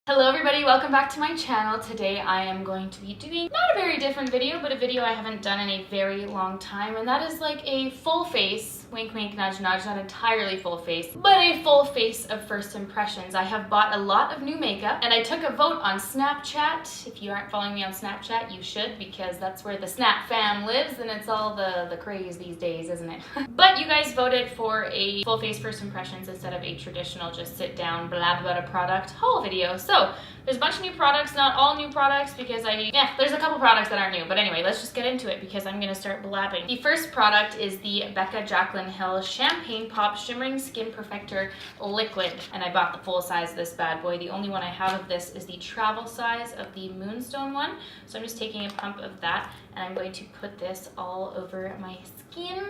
Hello everybody, welcome back to my channel. Today I am going to be doing not a very different video, but a video I haven't done in a very long time, and that is like a full face, wink wink nudge nudge, not entirely full face, but a full face of first impressions. I have bought a lot of new makeup and I took a vote on Snapchat. If you aren't following me on Snapchat, you should, because that's where the Snap fam lives and it's all the craze these days, isn't it? But you guys voted for a full face first impressions instead of a traditional just sit down blab about a product haul video. So there's a bunch of new products, not all new products because there's a couple products that aren't new, but anyway, let's just get into it because I'm gonna start blabbing. The first product is the Becca Hill Champagne Pop Shimmering Skin Perfector Liquid, and I bought the full size of this bad boy. The only one I have of this is the travel size of the Moonstone one, so I'm just taking a pump of that and I'm going to put this all over my skin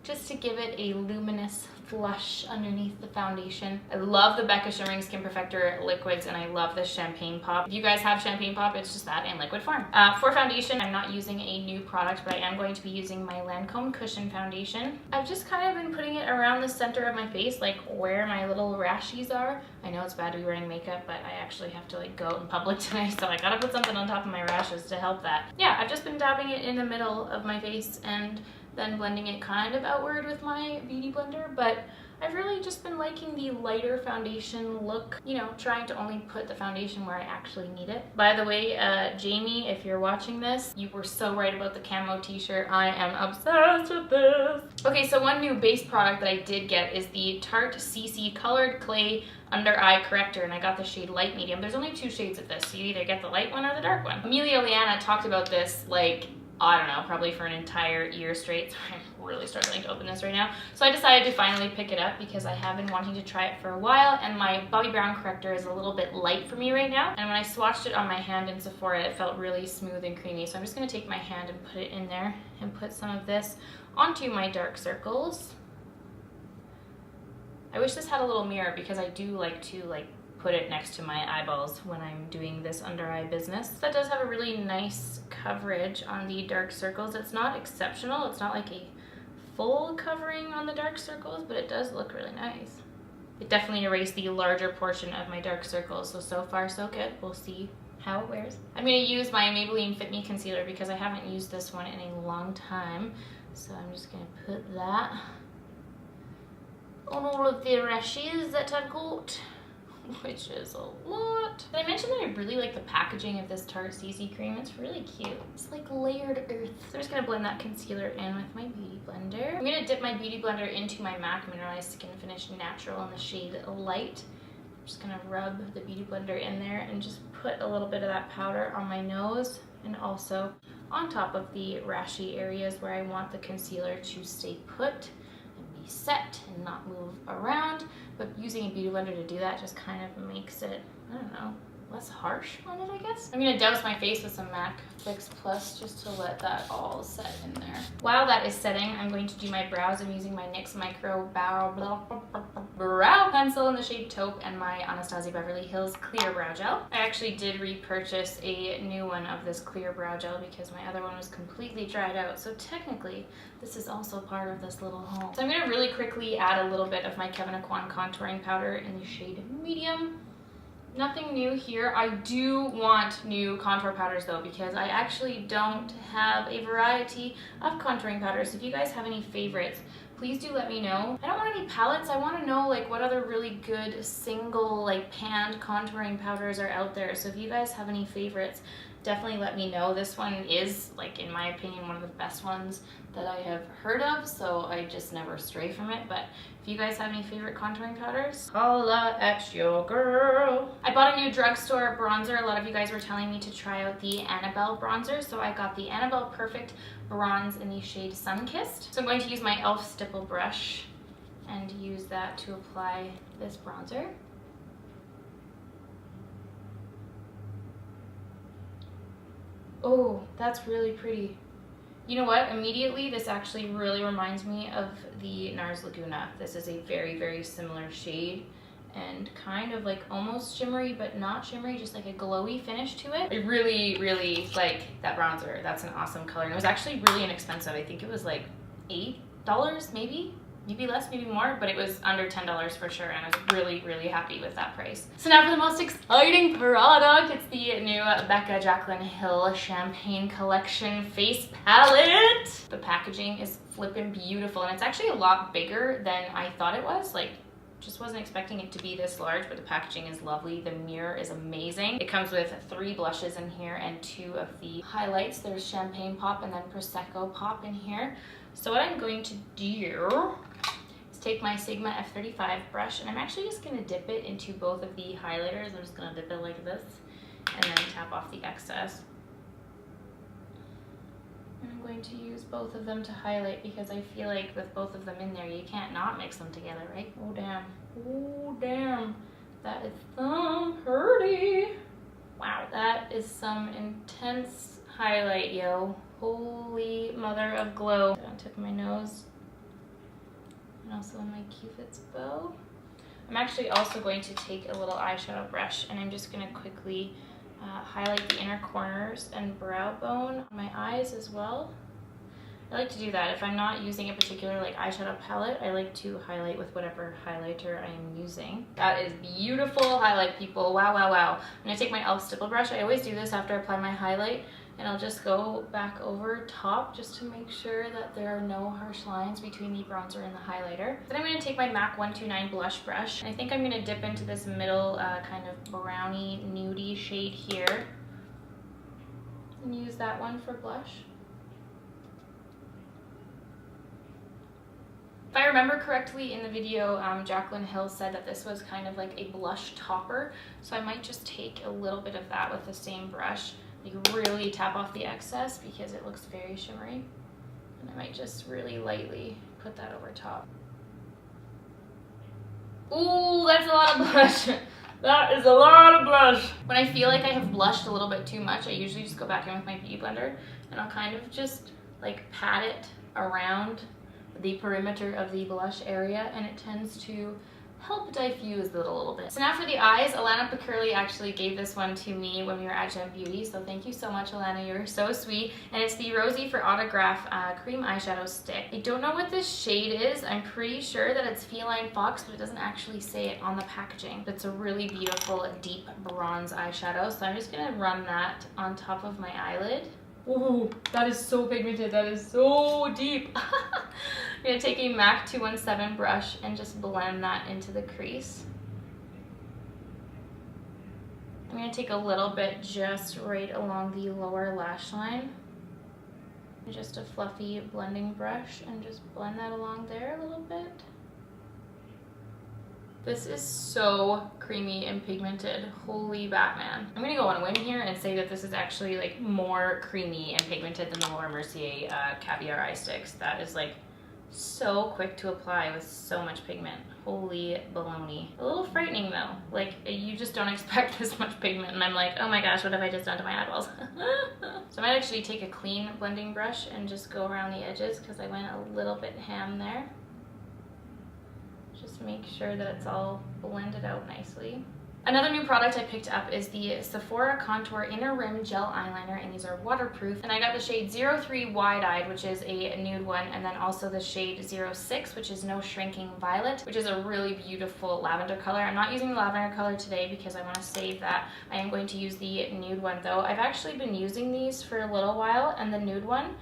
just to give it a luminous flush underneath the foundation. I love the Becca Shimmering Skin Perfector liquids and I love the Champagne Pop. If you guys have Champagne Pop, it's just that in liquid form. For foundation, I'm not using a new product, but I am going to be using my Lancome Cushion Foundation. I've just kind of been putting it around the center of my face, like where my little rashies are. I know it's bad to be wearing makeup, but I actually have to like go out in public today, so I gotta put something on top of my rashes to help that. Yeah, I've just been dabbing it in the middle of my face and then blending it kind of outward with my beauty blender, but I've really just been liking the lighter foundation look, you know, trying to only put the foundation where I actually need it. By the way, Jamie, if you're watching this, you were so right about the camo t-shirt. I am obsessed with this. Okay, so one new base product that I did get is the Tarte CC Colored Clay Under Eye Corrector, and I got the shade Light Medium. There's only two shades of this, so you either get the light one or the dark one. Amelia Leanna talked about this like, I don't know, probably for an entire year straight. So I'm really struggling to open this right now. So I decided to finally pick it up because I have been wanting to try it for a while, and my Bobbi Brown corrector is a little bit light for me right now. And when I swatched it on my hand in Sephora, it felt really smooth and creamy. So I'm just gonna take my hand and put it in there and put some of this onto my dark circles. I wish this had a little mirror because I do like to put it next to my eyeballs when I'm doing this under eye business. That does have a really nice coverage on the dark circles. It's not exceptional. It's not like a full covering on the dark circles, but it does look really nice. It definitely erased the larger portion of my dark circles, so far so good. We'll see how it wears. I'm gonna use my Maybelline Fit Me concealer because I haven't used this one in a long time. So I'm just gonna put that on all of the rashes that I've got, which is a lot. Did I mention that I really like the packaging of this Tarte CC cream? It's really cute. It's like layered earth. So I'm just gonna blend that concealer in with my beauty blender. I'm gonna dip my beauty blender into my MAC Mineralized Skin Finish Natural in the shade Light. I'm just gonna rub the beauty blender in there and just put a little bit of that powder on my nose and also on top of the rashy areas where I want the concealer to stay put and be set and not move around. But using a beauty blender to do that just kind of makes it, I don't know, less harsh on it, I guess. I'm gonna douse my face with some MAC Fix Plus just to let that all set in there. While that is setting, I'm going to do my brows. I'm using my NYX Micro Brow Pencil in the shade Taupe and my Anastasia Beverly Hills Clear Brow Gel. I actually did repurchase a new one of this clear brow gel because my other one was completely dried out. So technically, this is also part of this little haul. So I'm gonna really quickly add a little bit of my Kevyn Aucoin contouring powder in the shade Medium. Nothing new here. I do want new contour powders though, because I actually don't have a variety of contouring powders. If you guys have any favorites, please do let me know. I don't want any palettes. I want to know like what other really good single like panned contouring powders are out there. So if you guys have any favorites, definitely let me know. This one is, like, in my opinion, one of the best ones that I have heard of, so I just never stray from it. But if you guys have any favorite contouring powders, holla at your girl. I bought a new drugstore bronzer. A lot of you guys were telling me to try out the Annabelle bronzer, so I got the Annabelle Perfect Bronze in the shade Sunkissed. So I'm going to use my e.l.f. stipple brush and use that to apply this bronzer. Oh, that's really pretty. You know what? Immediately, this actually really reminds me of the NARS Laguna. This is a very, very similar shade and kind of like almost shimmery, but not shimmery, just like a glowy finish to it. I really, really like that bronzer. That's an awesome color. And it was actually really inexpensive. I think it was like $8 maybe. maybe less, maybe more, but it was under $10 for sure, and I was really, really happy with that price. So now for the most exciting product, it's the new Becca Jaclyn Hill Champagne Collection Face Palette. The packaging is flippin' beautiful, and it's actually a lot bigger than I thought it was. Like, just wasn't expecting it to be this large, but the packaging is lovely. The mirror is amazing. It comes with 3 blushes in here and 2 of the highlights. There's Champagne Pop and then Prosecco Pop in here. So what I'm going to do is take my Sigma F35 brush, and I'm actually just gonna dip it into both of the highlighters. I'm just gonna dip it like this and then tap off the excess. And I'm going to use both of them to highlight because I feel like with both of them in there, you can't not mix them together, right? Oh, damn. Oh, damn. That is so pretty. Wow, that is some intense highlight, yo. Holy mother of glow. On tip of my nose. And also on my Cupid's bow. I'm actually also going to take a little eyeshadow brush, and I'm just going to quickly highlight the inner corners and brow bone on my eyes as well. I like to do that. If I'm not using a particular like eyeshadow palette, I like to highlight with whatever highlighter I am using. That is beautiful highlight, people. Wow, wow, wow. I'm gonna take my e.l.f. stipple brush. I always do this after I apply my highlight, and I'll just go back over top just to make sure that there are no harsh lines between the bronzer and the highlighter. Then I'm going to take my MAC 129 blush brush, and I think I'm going to dip into this middle kind of brownie nudie shade here and use that one for blush. If I remember correctly in the video, Jaclyn Hill said that this was kind of like a blush topper, so I might just take a little bit of that with the same brush. You really tap off the excess because it looks very shimmery. And I might just really lightly put that over top. Ooh, that's a lot of blush. That is a lot of blush. When I feel like I have blushed a little bit too much, I usually just go back in with my beauty blender and I'll kind of just like pat it around the perimeter of the blush area, and it tends to help diffuse it a little bit. So now for the eyes, Alana Picurley actually gave this one to me when we were at Gem Beauty, so thank you so much, Alana, you're so sweet. And it's the Rosie for Autograph cream eyeshadow stick. I don't know what this shade is. I'm pretty sure that it's Feline Fox, but it doesn't actually say it on the packaging. It's a really beautiful deep bronze eyeshadow, so I'm just gonna run that on top of my eyelid. Ooh, that is so pigmented, that is so deep. I'm gonna take a MAC 217 brush and just blend that into the crease. I'm gonna take a little bit just right along the lower lash line. And just a fluffy blending brush and just blend that along there a little bit. This is so creamy and pigmented. Holy Batman. I'm gonna go on a whim here and say that this is actually like more creamy and pigmented than the Laura Mercier Caviar Eye Sticks. That is like so quick to apply with so much pigment. Holy baloney. A little frightening though. Like, you just don't expect this much pigment, and I'm like, oh my gosh, what have I just done to my eyeballs? So I might actually take a clean blending brush and just go around the edges because I went a little bit ham there. Just make sure that it's all blended out nicely. Another new product I picked up is the Sephora Contour Inner Rim Gel Eyeliner, and these are waterproof. And I got the shade 03 Wide Eyed, which is a nude one, and then also the shade 06, which is No Shrinking Violet, which is a really beautiful lavender color. I'm not using the lavender color today because I want to save that. I am going to use the nude one though. I've actually been using these for a little while, and the nude one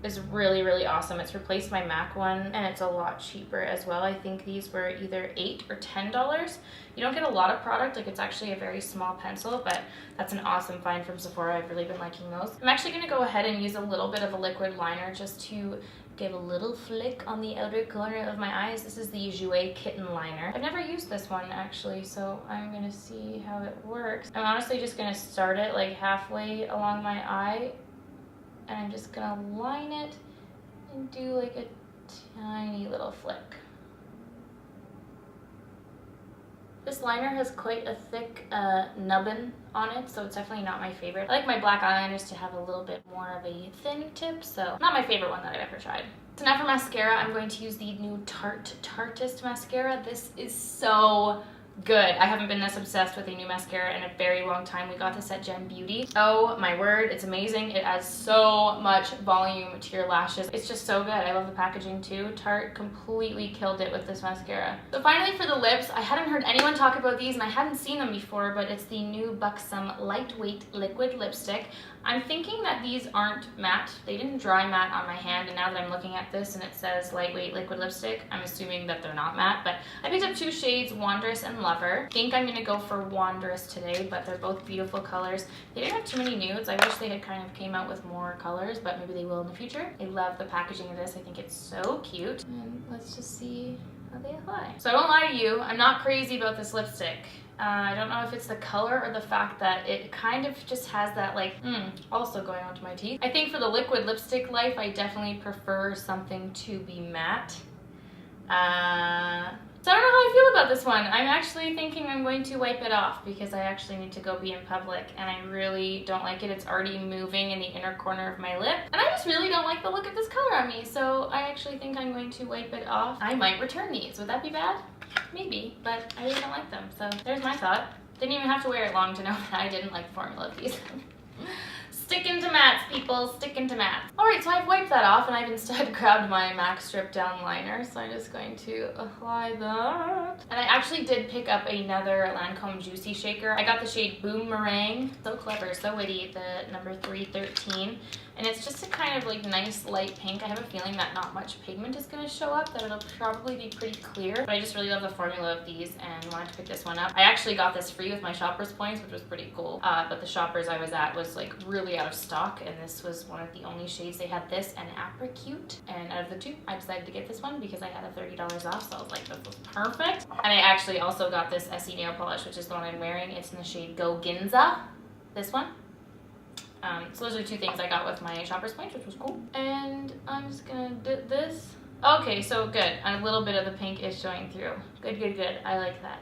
is really, really awesome. It's replaced my MAC one, and it's a lot cheaper as well. I think these were either $8 or $10. You don't get a lot of product, like it's actually a very small pencil, but that's an awesome find from Sephora. I've really been liking those. I'm actually gonna go ahead and use a little bit of a liquid liner just to give a little flick on the outer corner of my eyes. This is the Jouer Kitten Liner. I've never used this one actually, so I'm gonna see how it works. I'm honestly just gonna start it like halfway along my eye, and I'm just gonna line it and do like a tiny little flick. This liner has quite a thick nubbin on it, so it's definitely not my favorite. I like my black eyeliners to have a little bit more of a thin tip, so not my favorite one that I've ever tried. So now for mascara, I'm going to use the new Tarteist mascara. This is so good. I haven't been this obsessed with a new mascara in a very long time. We got this at Gem Beauty. Oh my word, it's amazing. It adds so much volume to your lashes. It's just so good. I love the packaging too. Tarte completely killed it with this mascara. So finally for the lips, I hadn't heard anyone talk about these and I hadn't seen them before, but it's the new Buxom Lightweight Liquid Lipstick. I'm thinking that these aren't matte. They didn't dry matte on my hand, and now that I'm looking at this and it says lightweight liquid lipstick, I'm assuming that they're not matte, but I picked up two shades, Wondrous and Lover. I think I'm gonna go for Wondrous today, but they're both beautiful colors. They didn't have too many nudes. I wish they had kind of came out with more colors, but maybe they will in the future. I love the packaging of this. I think it's so cute. And let's just see how they apply. So I won't lie to you, I'm not crazy about this lipstick. I don't know if it's the color or the fact that it kind of just has that like, also going onto my teeth. I think for the liquid lipstick life, I definitely prefer something to be matte. So I don't know how I feel about this one. I'm actually thinking I'm going to wipe it off because I actually need to go be in public and I really don't like it. It's already moving in the inner corner of my lip and I just really don't like the look of this color on me. So I actually think I'm going to wipe it off. I might return these. Would that be bad? Maybe, but I really don't like them. So there's my thought. Didn't even have to wear it long to know that I didn't like the formula of these. Sticking to mattes, people, sticking to mattes. All right, so I've wiped that off and I've instead grabbed my MAC Strip Down Liner. So I'm just going to apply that. And I actually did pick up another Lancome Juicy Shaker. I got the shade Boomerang. So clever, so witty, the number 313. And it's just a kind of like nice light pink. I have a feeling that not much pigment is gonna show up, that it'll probably be pretty clear. But I just really love the formula of these and wanted to pick this one up. I actually got this free with my Shoppers points, which was pretty cool. But the Shoppers I was at was like really out of stock, and this was one of the only shades. They had this and Apricot, and out of the two, I decided to get this one because I had a $30 off, so I was like, this was perfect. And I actually also got this Essie nail polish, which is the one I'm wearing. It's in the shade Go Ginza, this one. So those are two things I got with my Shoppers points, which was cool. And I'm just gonna dip this. Okay, so good. A little bit of the pink is showing through. Good, good, good. I like that.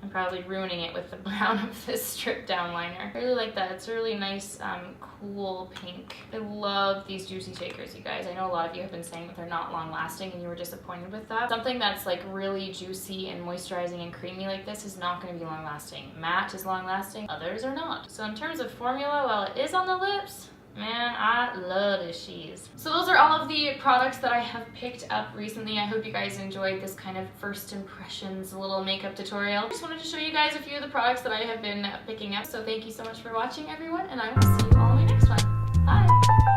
I'm probably ruining it with the brown of this Strip Down Liner. I really like that. It's a really nice, cool pink. I love these Juicy Shakers, you guys. I know a lot of you have been saying that they're not long lasting and you were disappointed with that. Something that's like really juicy and moisturizing and creamy like this is not going to be long lasting. Matte is long lasting, others are not. So in terms of formula, while it is on the lips, man, I love this cheese. So those are all of the products that I have picked up recently. I hope you guys enjoyed this kind of first impressions little makeup tutorial. I just wanted to show you guys a few of the products that I have been picking up. So thank you so much for watching, everyone, and I will see you all in my next one. Bye!